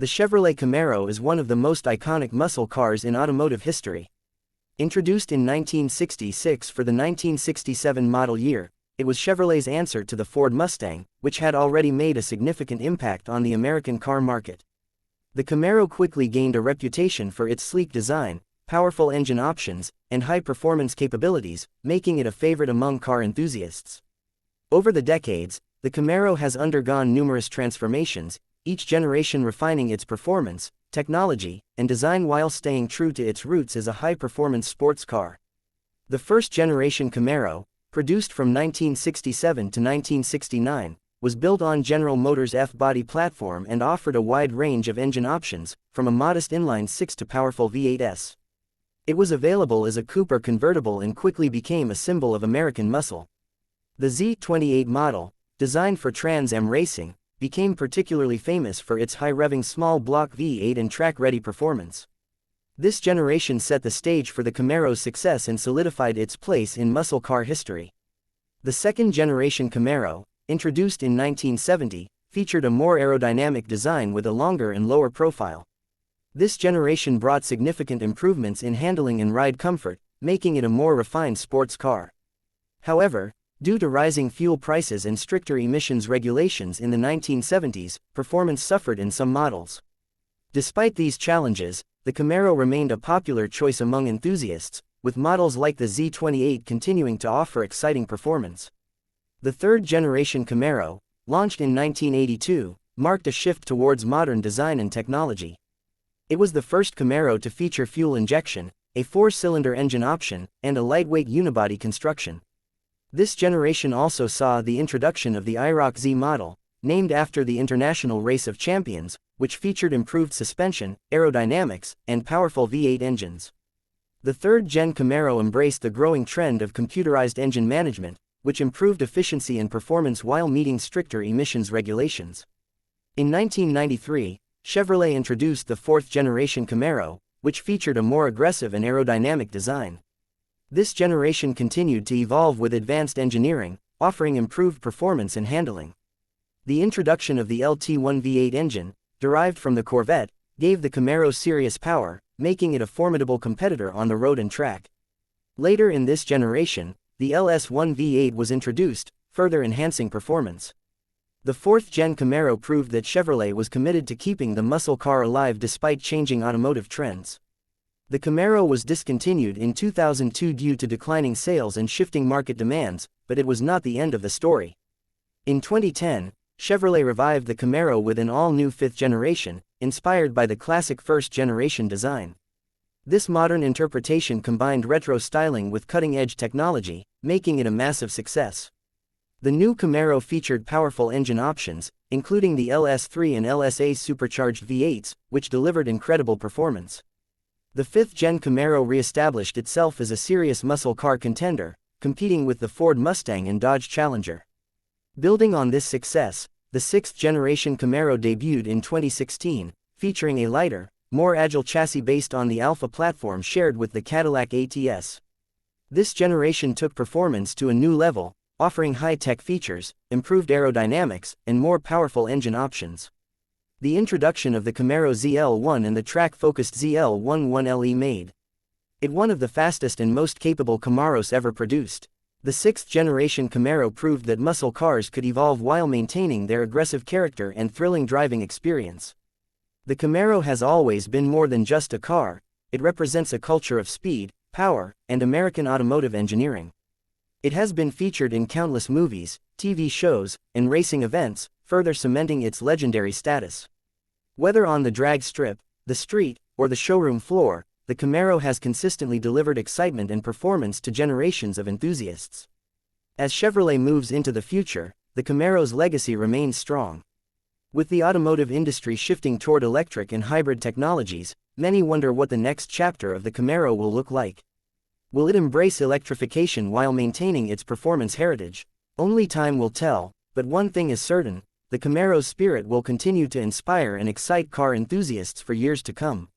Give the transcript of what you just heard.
The Chevrolet Camaro is one of the most iconic muscle cars in automotive history. Introduced in 1966 for the 1967 model year, it was Chevrolet's answer to the Ford Mustang, which had already made a significant impact on the American car market. The Camaro quickly gained a reputation for its sleek design, powerful engine options, and high-performance capabilities, making it a favorite among car enthusiasts. Over the decades, the Camaro has undergone numerous transformations, each generation refining its performance, technology, and design while staying true to its roots as a high-performance sports car. The first-generation Camaro, produced from 1967 to 1969, was built on General Motors' F-body platform and offered a wide range of engine options, from a modest inline-six to powerful V8s. It was available as a coupe or convertible and quickly became a symbol of American muscle. The Z28 model, designed for Trans Am racing, became particularly famous for its high-revving small-block V8 and track-ready performance. This generation set the stage for the Camaro's success and solidified its place in muscle car history. The second-generation Camaro, introduced in 1970, featured a more aerodynamic design with a longer and lower profile. This generation brought significant improvements in handling and ride comfort, making it a more refined sports car. However, due to rising fuel prices and stricter emissions regulations in the 1970s, performance suffered in some models. Despite these challenges, the Camaro remained a popular choice among enthusiasts, with models like the Z28 continuing to offer exciting performance. The third-generation Camaro, launched in 1982, marked a shift towards modern design and technology. It was the first Camaro to feature fuel injection, a four-cylinder engine option, and a lightweight unibody construction. This generation also saw the introduction of the IROC Z model, named after the International Race of Champions, which featured improved suspension, aerodynamics, and powerful V8 engines. The third-gen Camaro embraced the growing trend of computerized engine management, which improved efficiency and performance while meeting stricter emissions regulations. In 1993, Chevrolet introduced the fourth-generation Camaro, which featured a more aggressive and aerodynamic design. This generation continued to evolve with advanced engineering, offering improved performance and handling. The introduction of the LT1 V8 engine, derived from the Corvette, gave the Camaro serious power, making it a formidable competitor on the road and track. Later in this generation, the LS1 V8 was introduced, further enhancing performance. The fourth-gen Camaro proved that Chevrolet was committed to keeping the muscle car alive despite changing automotive trends. The Camaro was discontinued in 2002 due to declining sales and shifting market demands, but it was not the end of the story. In 2010, Chevrolet revived the Camaro with an all-new fifth generation, inspired by the classic first-generation design. This modern interpretation combined retro styling with cutting-edge technology, making it a massive success. The new Camaro featured powerful engine options, including the LS3 and LSA supercharged V8s, which delivered incredible performance. The fifth-gen Camaro re-established itself as a serious muscle car contender, competing with the Ford Mustang and Dodge Challenger. Building on this success, the sixth-generation Camaro debuted in 2016, featuring a lighter, more agile chassis based on the Alpha platform shared with the Cadillac ATS. This generation took performance to a new level, offering high-tech features, improved aerodynamics, and more powerful engine options. The introduction of the Camaro ZL1 and the track-focused ZL11LE made it one of the fastest and most capable Camaros ever produced. The sixth-generation Camaro proved that muscle cars could evolve while maintaining their aggressive character and thrilling driving experience. The Camaro has always been more than just a car, it represents a culture of speed, power, and American automotive engineering. It has been featured in countless movies, TV shows, and racing events, further cementing its legendary status. Whether on the drag strip, the street, or the showroom floor, the Camaro has consistently delivered excitement and performance to generations of enthusiasts. As Chevrolet moves into the future, the Camaro's legacy remains strong. With the automotive industry shifting toward electric and hybrid technologies, many wonder what the next chapter of the Camaro will look like. Will it embrace electrification while maintaining its performance heritage? Only time will tell, but one thing is certain, the Camaro's spirit will continue to inspire and excite car enthusiasts for years to come.